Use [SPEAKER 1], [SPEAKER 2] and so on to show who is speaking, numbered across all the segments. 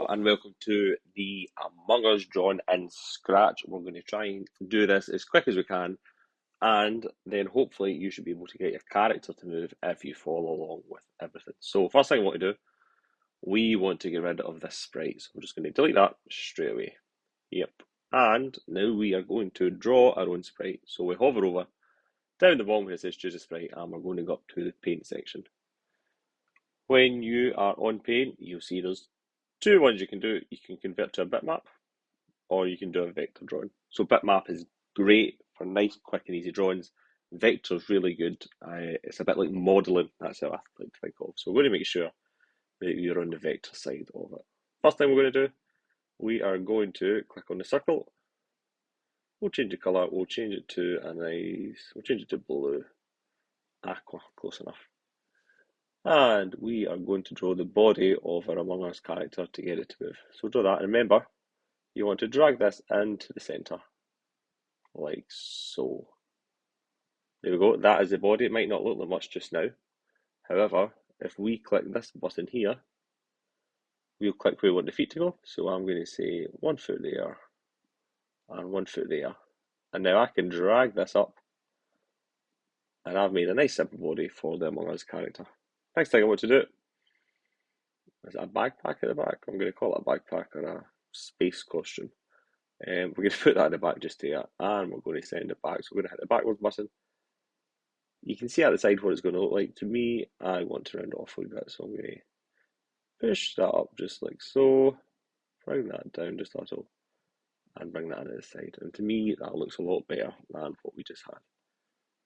[SPEAKER 1] and welcome to the Among Us drawn in Scratch. We're going to try and do this as quick as we can, and then hopefully you should be able to get your character to move if you follow along with everything. So first thing I want to do, we want to get rid of this sprite. So we're just going to delete that straight away. Yep. And now we are going to draw our own sprite. So we hover over down the bottom where it says choose a sprite, and we're going to go up to the paint section. When you are on paint, you'll see there's two ones you can do. You can convert to a bitmap, or you can do a vector drawing. So bitmap is great for nice, quick and easy drawings. Vector is really good. It's a bit like modelling. That's how I like to think of. So we're going to make sure that you're on the vector side of it. First thing we're going to do, we are going to click on the circle. We'll change the colour. We'll change it to we'll change it to blue. Aqua, close enough. And we are going to draw the body of our Among Us character to get it to move. So draw that, and remember, you want to drag this into the centre, like so. There we go, that is the body. It might not look like much just now. However, if we click this button here, we'll click where we want the feet to go. So I'm going to say 1 foot there, and 1 foot there. And now I can drag this up, and I've made a nice simple body for the Among Us character. Next thing I want to do, is it a backpack at the back? I'm going to call it a backpack or a space costume. We're going to put that in the back just here, and we're going to send it back. So we're going to hit the backwards button. You can see at the side what it's going to look like. To me, I want to round it off a wee bit, so I'm going to push that up just like so, bring that down just a little, and bring that to the side. And to me, that looks a lot better than what we just had.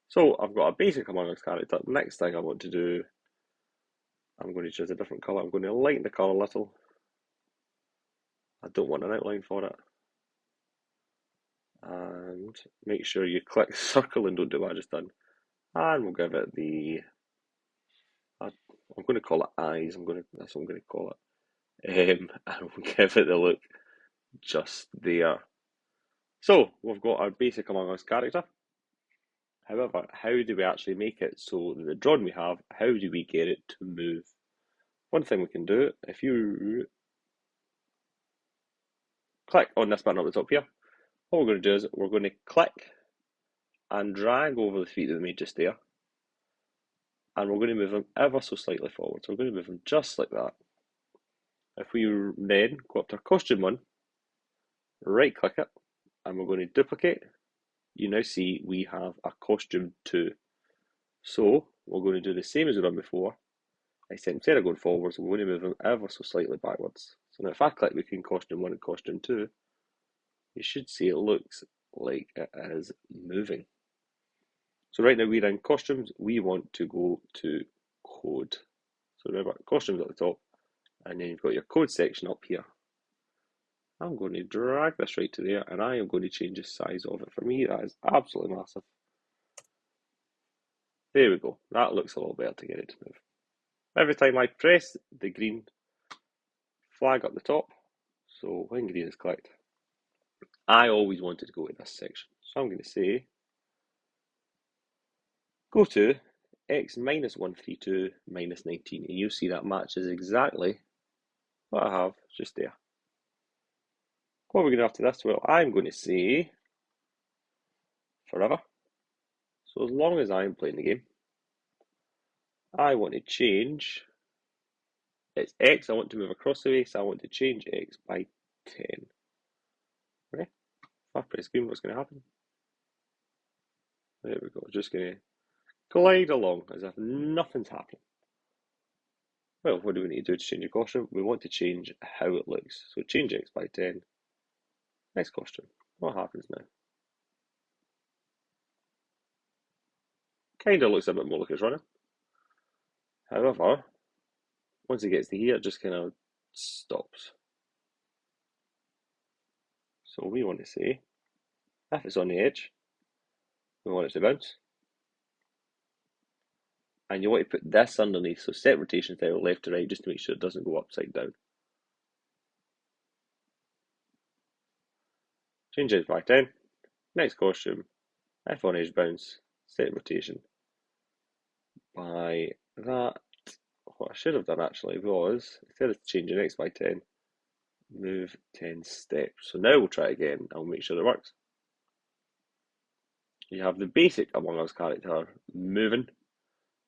[SPEAKER 1] So I've got a basic Among Us character. Next thing I want to do, I'm going to choose a different colour. I'm going to lighten the colour a little. I don't want an outline for it. And make sure you click circle and don't do what I just done. And we'll give it I'm going to call it eyes. That's what I'm going to call it. And we'll give it the look just there. So we've got our basic Among Us character. However, how do we actually make it so the drawing we have, how do we get it to move? One thing we can do, if you click on this button up the top here, what we're going to do is we're going to click and drag over the feet that we made just there, and we're going to move them ever so slightly forward. So we're going to move them just like that. If we then go up to our costume one, right click it, and we're going to duplicate, you now see we have a costume 2. So we're going to do the same as we've done before, except instead of going forwards, we're going to move them ever so slightly backwards. So now if I click between costume 1 and costume 2, you should see it looks like it is moving. So right now we're in costumes, we want to go to code. So remember, costumes at the top, and then you've got your code section up here. I'm going to drag this right to there, and I am going to change the size of it. For me, that is absolutely massive. There we go. That looks a lot better to get it to move. Every time I press the green flag up the top, so when green is clicked, I always wanted to go to this section. So I'm going to say, go to x minus 132 minus 19, and you'll see that matches exactly what I have just there. What are we going to do after this? Well, I'm going to say forever. So as long as I'm playing the game, I want to change, it's x, I want to move across the way, so I want to change x by 10. Okay, if I press green, what's going to happen? There we go, just going to glide along as if nothing's happening. Well, what do we need to do to change the costume? We want to change how it looks. So change x by 10. Next costume. What happens now? Kind of looks a bit more like it's running. However, once it gets to here, it just kind of stops. So we want to say, if it's on the edge, we want it to bounce. And you want to put this underneath, so set rotation tile left to right, just to make sure it doesn't go upside down. Change edge by 10. Next costume, if on edge bounce, set rotation by that. What I should have done actually was, instead of changing x by 10, Move 10 steps. So now we'll try it again and we'll make sure it works. You have the basic Among Us character moving.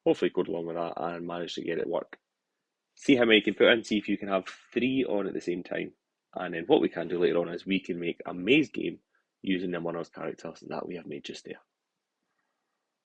[SPEAKER 1] Hopefully code along with that and manage to get it work. See how many you can put in, see if you can have 3 on at the same time. And then what we can do later on is we can make a maze game using the Among Us characters that we have made just there.